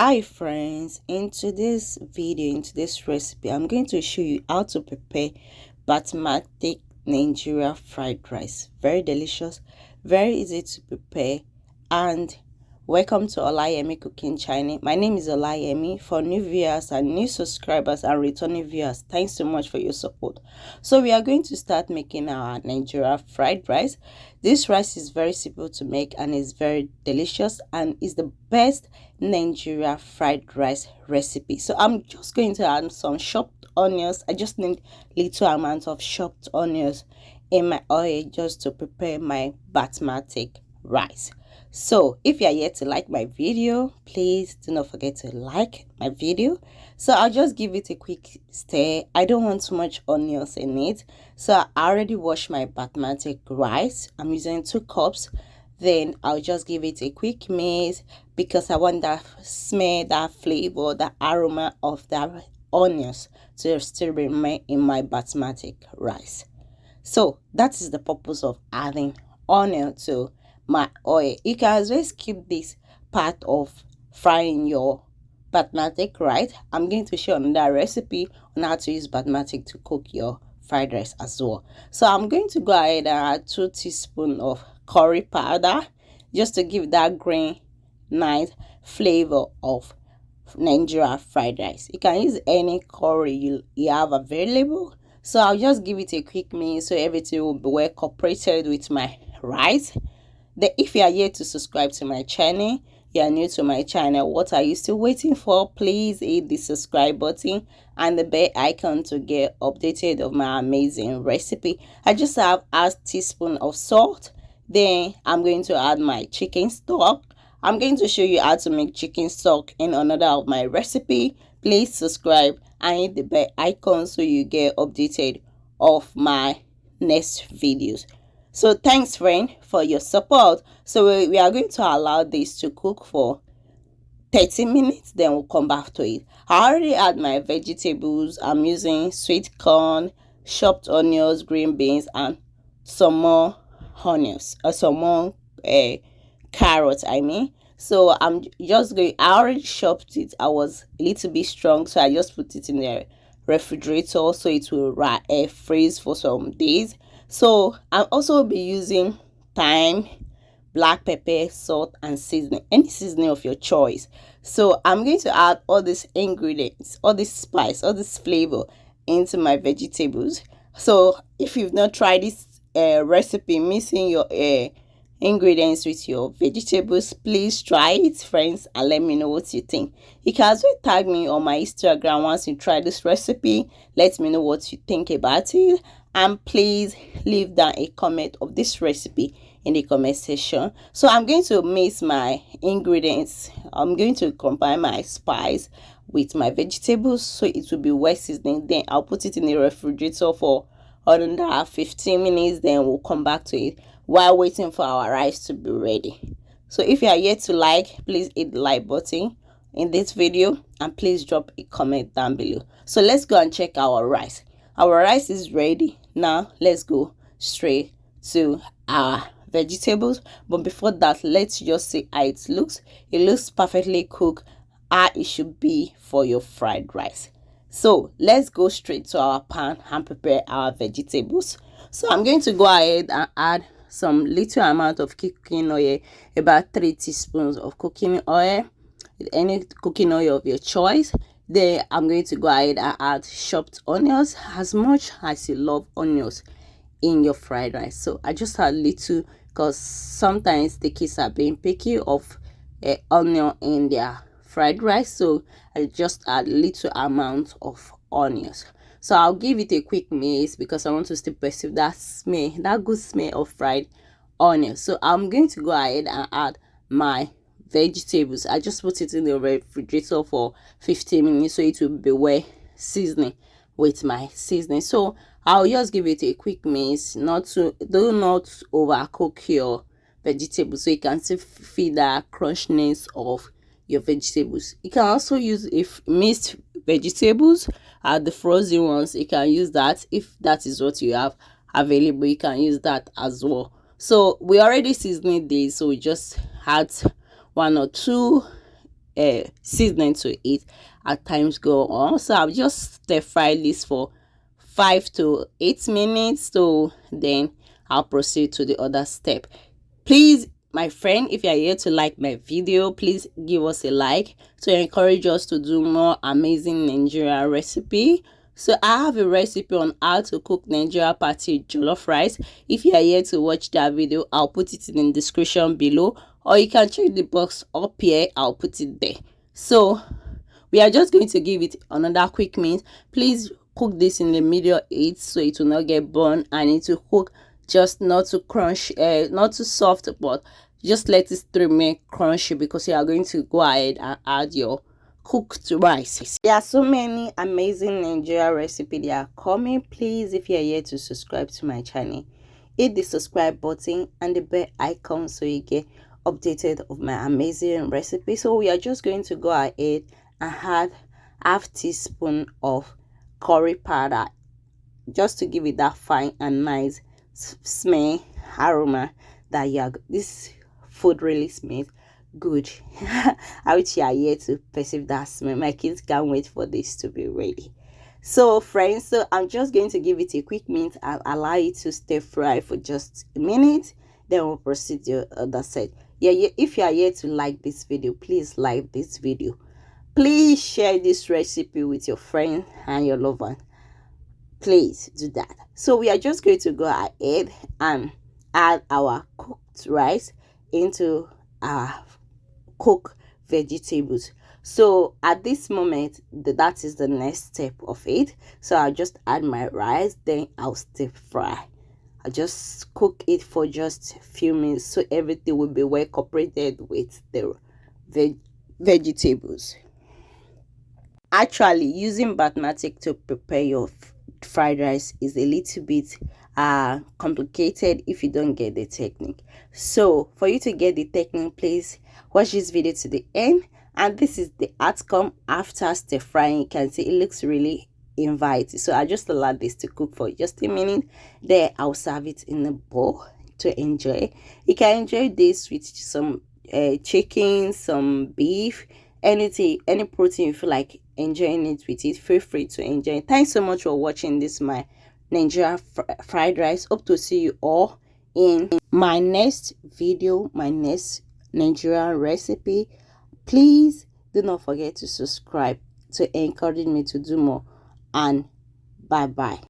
Hi friends, in today's video, in today's recipe, I'm going to show you how to prepare basmati Nigeria fried rice. Very delicious, very easy to prepare, and welcome to Olayemi cooking channel. My name is Olayemi. For new viewers and new subscribers and returning viewers, thanks so much for your support. So we are going to start making our Nigeria fried rice. This rice is very simple to make and is very delicious and is the best Nigeria fried rice recipe. So I'm just going to add some chopped onions. I just need little amount of chopped onions in my oil just to prepare my basmati rice. So if you are yet to like my video, please do not forget to like my video. So I'll just give it a quick stir. I don't want too much onions in it, so I already washed my basmati rice. I'm using 2 cups. Then I'll just give it a quick mix because I want that smell, that flavor, the aroma of the onions to still remain in my basmati rice. So that is the purpose of adding onion to my oil. You can always skip this part of frying your basmati rice. I'm going to show another recipe on how to use basmati to cook your fried rice as well. So I'm going to go ahead and add 2 teaspoons of curry powder just to give that green nice flavor of Nigeria fried rice. You can use any curry you have available. So I'll just give it a quick mix so everything will be well cooperated with my rice. Then if you are yet to subscribe to my channel, you are new to my channel, what are you still waiting for? Please hit the subscribe button and the bell icon to get updated of my amazing recipe. I just have a teaspoon of salt. Then I'm going to add my chicken stock. I'm going to show you how to make chicken stock in another of my recipe. Please subscribe and hit the bell icon so you get updated of my next videos. So thanks friend for your support. So we are going to allow this to cook for 30 minutes, then we'll come back to it. I already add my vegetables. I'm using sweet corn, chopped onions, green beans, and some more onions or some more carrots so I'm just going. I already chopped it. I was a little bit strong, so I just put it in the refrigerator so it will freeze for some days. So I'll also be using thyme, black pepper, salt, and seasoning, any seasoning of your choice. So I'm going to add all these ingredients, all this spice, all this flavor into my vegetables. So if you've not tried this recipe mixing your ingredients with your vegetables, please try it friends and let me know what you think. You can also tag me on my Instagram once you try this recipe. Let me know what you think about it, and please leave down a comment of this recipe in the comment section. So I'm going to mix my ingredients. I'm going to combine my spice with my vegetables so it will be well seasoned. Then I'll put it in the refrigerator for under 15 minutes. Then we'll come back to it while waiting for our rice to be ready. So if you are yet to like, please hit the like button in this video and please drop a comment down below. So let's go and check our rice. Our rice is ready. Now let's go straight to our vegetables, but before that, let's just see how it looks. It looks perfectly cooked, how it should be for your fried rice. So let's go straight to our pan and prepare our vegetables. So I'm going to go ahead and add some little amount of cooking oil, about 3 teaspoons of cooking oil, any cooking oil of your choice. Then I'm going to go ahead and add chopped onions as much as you love onions in your fried rice. So I just add little because sometimes the kids are being picky of onion in their fried rice, so I just add little amount of onions. So I'll give it a quick mix because I want to still perceive that smell, that good smell of fried onions. So I'm going to go ahead and add my vegetables. I just put it in the refrigerator for 15 minutes so it will be well seasoning with my seasoning. So I'll just give it a quick mix, do not overcook your vegetables so you can still feel the crunchiness of your vegetables. You can also use if mixed vegetables are the frozen ones. You can use that if that is what you have available. You can use that as well. So we already seasoned this, so we just add 1 or 2 seasoning to it as times go on. So I'll just stir fry this for 5 to 8 minutes. So then I'll proceed to the other step. Please, my friend, if you are here to like my video, please give us a like to encourage us to do more amazing Nigerian recipe. So I have a recipe on how to cook Nigeria party jollof rice. If you are here to watch that video, I'll put it in the description below, or you can check the box up here. I'll put it there. So we are just going to give it another quick minute. Please cook this in the medium heat so it will not get burned, and it will cook just not too crunchy, not too soft, but just let it remain crunchy, because you are going to go ahead and add your cooked rice. There are so many amazing Nigerian recipes that are coming. Please, if you are here to subscribe to my channel, hit the subscribe button and the bell icon so you get updated of my amazing recipe. So we are just going to go ahead and add half teaspoon of curry powder, just to give it that fine and nice smell, aroma that this food really smells good. I wish you are here to perceive that smell. My kids can't wait for this to be ready. So friends, so I'm just going to give it a quick minute. I'll allow it to stir fry for just a minute, then we'll proceed to the other side. Yeah, if you are here to like this video, please like this video. Please share this recipe with your friend and your loved one. Please do that. So we are just going to go ahead and add our cooked rice into our cooked vegetables. So at this moment, that is the next step of it. So I'll just add my rice, then I'll stir fry. I'll just cook it for just a few minutes so everything will be well cooperated with the vegetables. Actually, using basmati to prepare your fried rice is a little bit complicated if you don't get the technique. So for you to get the technique, please watch this video to the end. And this is the outcome after stir frying. You can see it looks really inviting. So I just allow this to cook for just a minute. Then I'll serve it in a bowl to enjoy. You can enjoy this with some chicken, some beef, anything, any protein you feel like enjoying it with it. Feel free to enjoy. Thanks so much for watching this my Nigeria fried rice. Hope to see you all in my next video, my next Nigerian recipe. Please do not forget to subscribe to encourage me to do more, and bye bye.